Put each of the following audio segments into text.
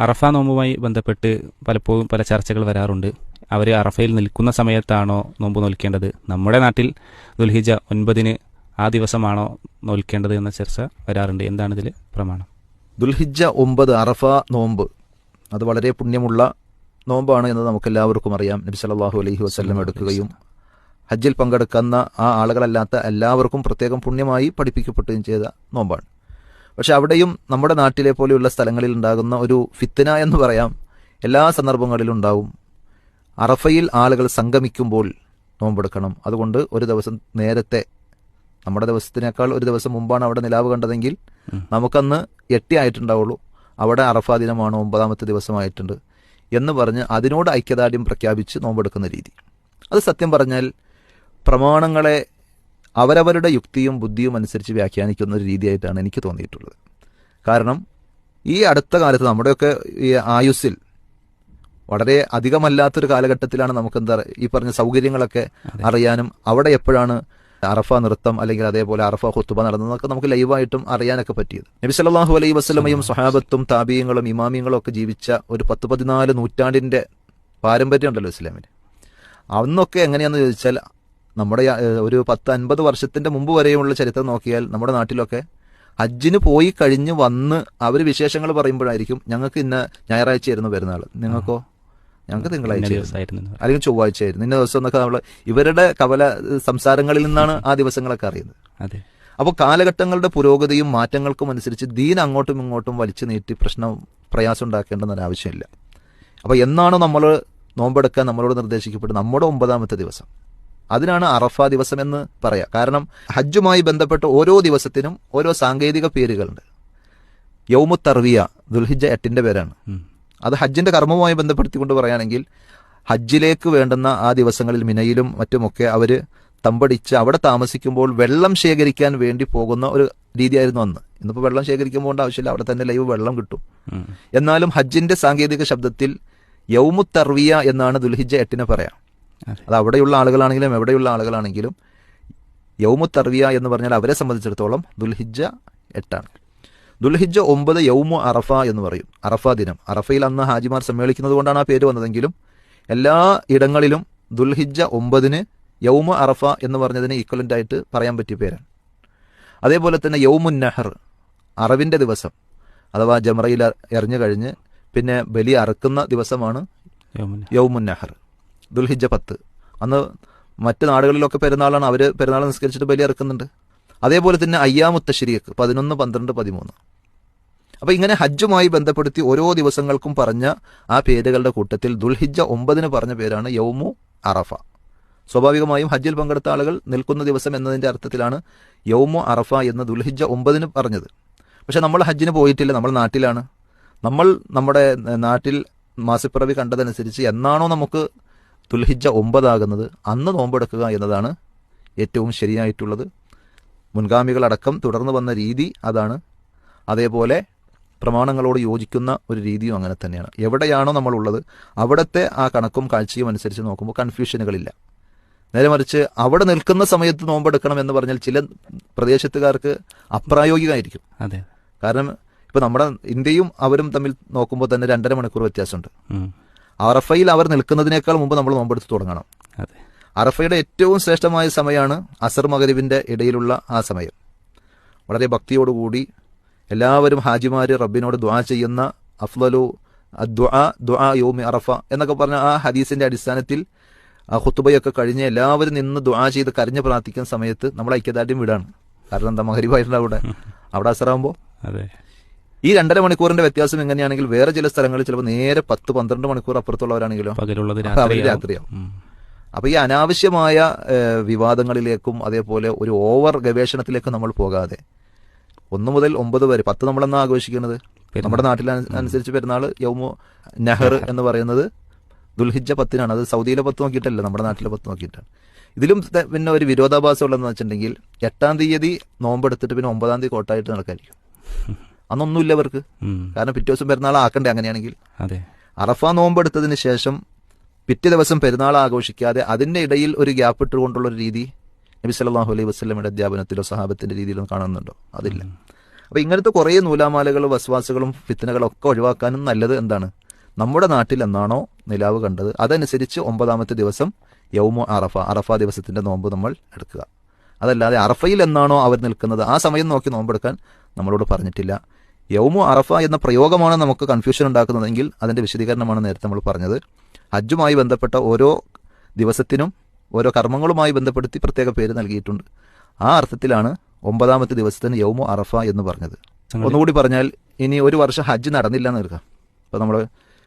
അറഫ നോമ്പുമായി ബന്ധപ്പെട്ട് പലപ്പോഴും പല ചർച്ചകൾ വരാറുണ്ട്. അവർ അറഫയിൽ നിൽക്കുന്ന സമയത്താണോ നോമ്പ് നോൽക്കേണ്ടത്, നമ്മുടെ നാട്ടിൽ ദുൽഹിജ 9 ആ ദിവസമാണോ നോൽക്കേണ്ടത് എന്ന ചർച്ച വരാറുണ്ട്. എന്താണ് ഇതിൽ പ്രമാണം? ദുൽഹിജ്ജ 9 അറഫ നോമ്പ് അത് വളരെ പുണ്യമുള്ള നോമ്പാണ് എന്ന് നമുക്കെല്ലാവർക്കും അറിയാം. നബി സല്ലല്ലാഹു അലൈഹി വസല്ലം എടുക്കുകയും ഹജ്ജിൽ പങ്കെടുക്കുന്ന ആ ആളുകളല്ലാത്ത എല്ലാവർക്കും പ്രത്യേകം പുണ്യമായി പഠിപ്പിക്കപ്പെടുകയും ചെയ്ത നോമ്പാണ്. പക്ഷെ അവിടെയും നമ്മുടെ നാട്ടിലെ പോലെയുള്ള സ്ഥലങ്ങളിൽ ഉണ്ടാകുന്ന ഒരു ഫിത്ന എന്ന് പറയാം, എല്ലാ സന്ദർഭങ്ങളിലും ഉണ്ടാവും. അറഫയിൽ ആളുകൾ സംഗമിക്കുമ്പോൾ നോമ്പെടുക്കണം. അതുകൊണ്ട് ഒരു ദിവസം നേരത്തെ, നമ്മുടെ ദിവസത്തിനേക്കാൾ ഒരു ദിവസം മുമ്പാണ് അവിടെ നിലാവ് കണ്ടതെങ്കിൽ നമുക്കന്ന് 8 ആയിട്ടുണ്ടാവുള്ളൂ, അവിടെ അറഫാ ദിനമാണ് 9ാമത്തെ ദിവസമായിട്ടുണ്ട് എന്ന് പറഞ്ഞ് അതിനോട് ഐക്യദാർഢ്യം പ്രഖ്യാപിച്ച് നോമ്പെടുക്കുന്ന രീതി, അത് സത്യം പറഞ്ഞാൽ പ്രമാണങ്ങളെ അവരവരുടെ യുക്തിയും ബുദ്ധിയും അനുസരിച്ച് വ്യാഖ്യാനിക്കുന്ന ഒരു രീതിയായിട്ടാണ് എനിക്ക് തോന്നിയിട്ടുള്ളത്. കാരണം ഈ അടുത്ത കാലത്ത് നമ്മുടെയൊക്കെ ഈ ആയുസ്സിൽ വളരെ അധികമല്ലാത്തൊരു കാലഘട്ടത്തിലാണ് നമുക്കെന്താ ഈ പറഞ്ഞ സൗകര്യങ്ങളൊക്കെ അറിയാനും അവിടെ എപ്പോഴാണ് അറഫ നൃത്തം അല്ലെങ്കിൽ അതേപോലെ അറഫ ഖുത്ബ നടന്നതൊക്കെ നമുക്ക് ലൈവായിട്ടും അറിയാനൊക്കെ പറ്റിയത്. നബി സല്ലല്ലാഹു അലൈഹി വസല്ലമയും സ്വഹാബത്തും താബിയങ്ങളും ഇമാമിയങ്ങളും ഒക്കെ ജീവിച്ച ഒരു 10-14 നൂറ്റാണ്ടിന്റെ പാരമ്പര്യം ഉണ്ടല്ലോ ഇസ്ലാമിന്. അന്നൊക്കെ എങ്ങനെയാണെന്ന് ചോദിച്ചാൽ നമ്മുടെ ഒരു 10-50 വർഷത്തിന്റെ മുമ്പ് വരെയുള്ള ചരിത്രം നോക്കിയാൽ നമ്മുടെ നാട്ടിലൊക്കെ ഹജ്ജിന് പോയി കഴിഞ്ഞ് വന്ന് അവർ വിശേഷങ്ങൾ പറയുമ്പോഴായിരിക്കും ഞങ്ങൾക്ക് ഇന്ന ഞായറാഴ്ചയായിരുന്നു പെരുന്നാൾ, നിങ്ങൾക്കോ ഞങ്ങൾക്ക് തിങ്കളാഴ്ച അല്ലെങ്കിൽ ചൊവ്വാഴ്ചയായിരുന്നു, ഇന്ന ദിവസം എന്നൊക്കെ നമ്മൾ ഇവരുടെ കവല സംസാരങ്ങളിൽ നിന്നാണ് ആ ദിവസങ്ങളൊക്കെ അറിയുന്നത്. അപ്പോൾ കാലഘട്ടങ്ങളുടെ പുരോഗതിയും മാറ്റങ്ങൾക്കും അനുസരിച്ച് ദീൻ അങ്ങോട്ടും ഇങ്ങോട്ടും വലിച്ചു നീട്ടി പ്രയാസം ഉണ്ടാക്കേണ്ടെന്നൊരു ആവശ്യമില്ല. അപ്പോൾ എന്നാണോ നമ്മൾ നോമ്പെടുക്കാൻ നമ്മളോട് നിർദ്ദേശിക്കപ്പെട്ടത് നമ്മുടെ 9ാമത്തെ ദിവസം, അതിനാണ് അറഫ ദിവസം എന്ന് പറയാം. കാരണം ഹജ്ജുമായി ബന്ധപ്പെട്ട് ഓരോ ദിവസത്തിനും ഓരോ സാങ്കേതിക പേരുകളുണ്ട്. യൗമു തർവിയ ദുൽഹിജ്ജ 8ന്റെ പേരാണ്. അത് ഹജ്ജിന്റെ കർമ്മവുമായി ബന്ധപ്പെടുത്തിക്കൊണ്ട് പറയുകയാണെങ്കിൽ ഹജ്ജിലേക്ക് വേണ്ടുന്ന ആ ദിവസങ്ങളിൽ മിനയിലും മറ്റുമൊക്കെ അവർ തമ്പടിച്ച് അവിടെ താമസിക്കുമ്പോൾ വെള്ളം ശേഖരിക്കാൻ വേണ്ടി പോകുന്ന ഒരു രീതിയായിരുന്നു അന്ന്. ഇന്നിപ്പോൾ വെള്ളം ശേഖരിക്കാൻ പോകേണ്ട ആവശ്യമില്ല, അവിടെ തന്നെ ലൈവ് വെള്ളം കിട്ടും. എന്നാലും ഹജ്ജിന്റെ സാങ്കേതിക ശബ്ദത്തിൽ യൗമു തർവിയ എന്നാണ് ദുൽഹിജ്ജ 8നെ പറയാം. അത് അവിടെയുള്ള ആളുകളാണെങ്കിലും എവിടെയുള്ള ആളുകളാണെങ്കിലും യൗമു തർവിയ എന്ന് പറഞ്ഞാൽ അവരെ സംബന്ധിച്ചിടത്തോളം ദുൽഹിജ്ജ 8ആണ്. ദുൽഹിജ്ജ 9 യൗമു അറഫ എന്ന് പറയും, അറഫ ദിനം. അറഫയിൽ അന്ന് ഹാജിമാർ സമ്മേളിക്കുന്നത് കൊണ്ടാണ് ആ പേര് വന്നതെങ്കിലും എല്ലാ ഇടങ്ങളിലും ദുൽഹിജ്ജ 9ന് യൗമു അറഫ എന്ന് പറഞ്ഞതിന് ഈക്വലന്റ് ആയിട്ട് പറയാൻ പറ്റിയ പേരാണ്. അതേപോലെ തന്നെ യൗമുൻ നഹർ, അറവിന്റെ ദിവസം, അഥവാ ജംറയിൽ എറിഞ്ഞു കഴിഞ്ഞ് പിന്നെ ബലി അറക്കുന്ന ദിവസമാണ് യൗമുൻ നഹർ. ദുൽഹിജ്ജ 10 അന്ന് മറ്റ് നാടുകളിലൊക്കെ പെരുന്നാളാണ്, അവർ പെരുന്നാൾ നിസ്കരിച്ചിട്ട് ബലി ഇറക്കുന്നുണ്ട്. അതേപോലെ തന്നെ അയ്യാമുത്ത തശ്രീഖ് 11, 12, 13. അപ്പോൾ ഇങ്ങനെ ഹജ്ജുമായി ബന്ധപ്പെടുത്തി ഓരോ ദിവസങ്ങൾക്കും പറഞ്ഞ ആ പേരുകളുടെ കൂട്ടത്തിൽ ദുൽഹിജ്ജ 9ന് പറഞ്ഞ പേരാണ് യൗമു അറഫ. സ്വാഭാവികമായും ഹജ്ജിൽ പങ്കെടുത്ത ആളുകൾ നിൽക്കുന്ന ദിവസം എന്നതിൻ്റെ അർത്ഥത്തിലാണ് യൗമു അറഫ എന്ന് ദുൽഹിജ്ജ 9ന് പറഞ്ഞത്. പക്ഷെ നമ്മൾ ഹജ്ജിന് പോയിട്ടില്ല, നമ്മൾ നാട്ടിലാണ്. നമ്മൾ നമ്മുടെ നാട്ടിൽ മാസപ്പിറവി കണ്ടതനുസരിച്ച് എന്നാണോ നമുക്ക് ദുൽഹിജ്ജ 9 ആകുന്നത് അന്ന് നോമ്പെടുക്കുക എന്നതാണ് ഏറ്റവും ശരിയായിട്ടുള്ളത്. മുൻഗാമികളടക്കം തുടർന്ന് വന്ന രീതി അതാണ്. അതേപോലെ പ്രമാണങ്ങളോട് യോജിക്കുന്ന ഒരു രീതിയും അങ്ങനെ തന്നെയാണ്. എവിടെയാണോ നമ്മളുള്ളത് അവിടുത്തെ ആ കണക്കും കാഴ്ചയും അനുസരിച്ച് നോക്കുമ്പോൾ കൺഫ്യൂഷനുകളില്ല. നേരെ മറിച്ച് അവിടെ നിൽക്കുന്ന സമയത്ത് നോമ്പെടുക്കണം എന്ന് പറഞ്ഞാൽ ചില പ്രദേശത്തുകാർക്ക് അപ്രായോഗികമായിരിക്കും. കാരണം ഇപ്പം നമ്മുടെ ഇന്ത്യയും അവരും തമ്മിൽ നോക്കുമ്പോൾ തന്നെ 2.5 മണിക്കൂർ വ്യത്യാസമുണ്ട്. അറഫയിൽ അവർ നിൽക്കുന്നതിനേക്കാൾ മുമ്പ് നമ്മൾ നോമ്പെടുത്ത് തുടങ്ങണം. അറഫയുടെ ഏറ്റവും ശ്രേഷ്ഠമായ സമയമാണ് അസർ മഗ്രിബിന്റെ ഇടയിലുള്ള ആ സമയം. വളരെ ഭക്തിയോടുകൂടി എല്ലാവരും ഹാജിമാര് റബ്ബിനോട് ദുആ ചെയ്യുന്ന അഫ്ളലു ദുആ യൗമി അറഫ എന്നൊക്കെ പറഞ്ഞ ആ ഹദീസിന്റെ അടിസ്ഥാനത്തിൽ ആ ഖുത്ബയൊക്കെ കഴിഞ്ഞ് എല്ലാവരും നിന്ന് ദുആ ചെയ്ത് കരഞ്ഞ് പ്രാർത്ഥിക്കുന്ന സമയത്ത് നമ്മൾ ഐക്യദാർഢ്യം വിടാണ്. കാരണം എന്താ, മഗ്രിബായിട്ടുണ്ട് അവിടെ അസറാകുമ്പോൾ. ഈ 2.5 മണിക്കൂറിന്റെ വ്യത്യാസം എങ്ങനെയാണെങ്കിൽ വേറെ ചില സ്ഥലങ്ങളിൽ ചിലപ്പോൾ നേരെ 10-12 മണിക്കൂർ അപ്പുറത്തുള്ളവരാണെങ്കിലോ അവർ രാത്രിയാവും. അപ്പൊ ഈ അനാവശ്യമായ വിവാദങ്ങളിലേക്കും അതേപോലെ ഒരു ഓവർ ഗവേഷണത്തിലേക്കും നമ്മൾ പോകാതെ 1 മുതൽ 9 വരെ 10 നമ്മളെന്നാ ആഘോഷിക്കുന്നത്. നമ്മുടെ നാട്ടിൽ അനുസരിച്ച് പെരുന്നാൾ യൗമു നഹർ എന്ന് പറയുന്നത് ദുൽഹിജ്ജ 10നാണ്. അത് സൗദിയിലെ 10 നോക്കിയിട്ടല്ല, നമ്മുടെ നാട്ടിലെ 10 നോക്കിയിട്ടാണ്. ഇതിലും പിന്നെ ഒരു വിരോധാഭാസം ഉള്ളതെന്ന് വെച്ചിട്ടുണ്ടെങ്കിൽ 8-ാം തീയതി നോമ്പെടുത്തിട്ട് പിന്നെ 9-ാം തീയതി കോട്ടായിട്ട് നടക്കായിരിക്കും. അന്നൊന്നുമില്ല അവർക്ക്. കാരണം പിറ്റേ ദിവസം പെരുന്നാൾ ആക്കണ്ടേ അങ്ങനെയാണെങ്കിൽ. അറഫ നോമ്പെടുത്തതിന് ശേഷം പിറ്റേ ദിവസം പെരുന്നാൾ ആഘോഷിക്കാതെ അതിന്റെ ഇടയിൽ ഒരു ഗ്യാപ്പ് ഇട്ടുകൊണ്ടുള്ള ഒരു രീതി നബി സല്ലല്ലാഹു അലൈഹി വസല്ലമയുടെ അധ്യാപനത്തിലോ സഹാബത്തിന്റെ രീതിയിലോ കാണുന്നുണ്ടോ? അതില്ല. അപ്പോൾ ഇങ്ങനത്തെ കുറേ നൂലാമാലകളും വസ്വാസുകളും ഫിത്തനകളും ഒക്കെ ഒഴിവാക്കാനും നല്ലത് എന്താണ്? നമ്മുടെ നാട്ടിൽ എന്നാണോ നിലാവ് കണ്ടത് അതനുസരിച്ച് 9ാമത്തെ ദിവസം യൗമു അറഫ ദിവസത്തിൻ്റെ നോമ്പ് നമ്മൾ എടുക്കുക. അതല്ലാതെ അറഫയിൽ എന്നാണോ അവർ നിൽക്കുന്നത് ആ സമയം നോക്കി നോമ്പെടുക്കാൻ നമ്മളോട് പറഞ്ഞിട്ടില്ല. യൗമു അറഫ എന്ന പ്രയോഗമാണ് നമുക്ക് കൺഫ്യൂഷൻ ഉണ്ടാക്കുന്നതെങ്കിൽ അതിൻ്റെ വിശദീകരണമാണ് നേരത്തെ നമ്മൾ പറഞ്ഞത്. ഹജ്ജുമായി ബന്ധപ്പെട്ട ഓരോ ദിവസത്തിനും ഓരോ കർമ്മങ്ങളുമായി ബന്ധപ്പെടുത്തി പ്രത്യേക പേര് നൽകിയിട്ടുണ്ട്. ആ അർത്ഥത്തിലാണ് 9ാമത്തെ ദിവസത്തിന് യൗമു അറഫ എന്ന് പറഞ്ഞത്. ഒന്നുകൂടി പറഞ്ഞാൽ, ഇനി ഒരു വർഷം ഹജ്ജ് നടന്നില്ല എന്ന് എടുക്കാം. അപ്പോൾ നമ്മൾ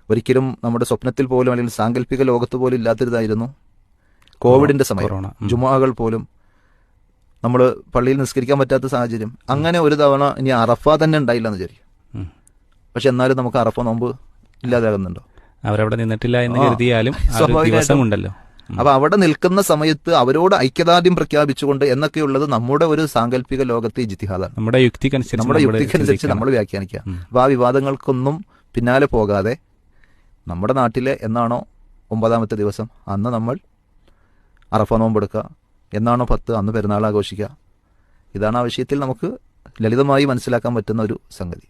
ഒരിക്കലും നമ്മുടെ സ്വപ്നത്തിൽ പോലും അല്ലെങ്കിൽ സാങ്കല്പിക ലോകത്ത് പോലും ഇല്ലാത്തിരുതായിരുന്നു കോവിഡിന്റെ സമയം. ജുമുഅകൾ പോലും നമ്മൾ പള്ളിയിൽ നിസ്കരിക്കാൻ പറ്റാത്ത സാഹചര്യം. അങ്ങനെ ഒരു തവണ ഇനി അറഫ തന്നെ ഉണ്ടായില്ല എന്ന് വിചാരിക്കും. പക്ഷെ എന്നാലും നമുക്ക് അറഫ നോമ്പ് ഇല്ലാതാകുന്നുണ്ടോ? അവരവിടെ നിന്നിട്ടില്ല എന്ന് കരുതിയാലും ദിവസമുണ്ടല്ലോ. അപ്പൊ അവിടെ നിൽക്കുന്ന സമയത്ത് അവരോട് ഐക്യദാർഢ്യം പ്രഖ്യാപിച്ചുകൊണ്ട് എന്നൊക്കെയുള്ളത് നമ്മുടെ ഒരു സാങ്കല്പിക ലോകത്തെ ഇജ്തിഹാദാണ്. നമ്മുടെ യുക്തിക്കനുസരിച്ച് നമ്മൾ വ്യാഖ്യാനിക്കുക. അപ്പൊ ആ വിവാദങ്ങൾക്കൊന്നും പിന്നാലെ പോകാതെ നമ്മുടെ നാട്ടിലെ എന്നാണോ 9ാമത്തെ ദിവസം അന്ന് നമ്മൾ അറഫ നോമ്പെടുക്കുക, എന്നാണോ 10 അന്ന് പെരുന്നാൾ ആഘോഷിക്കുക. ഇതാണ് ആ വിഷയത്തിൽ നമുക്ക് ലളിതമായി മനസ്സിലാക്കാൻ പറ്റുന്ന ഒരു സംഗതി.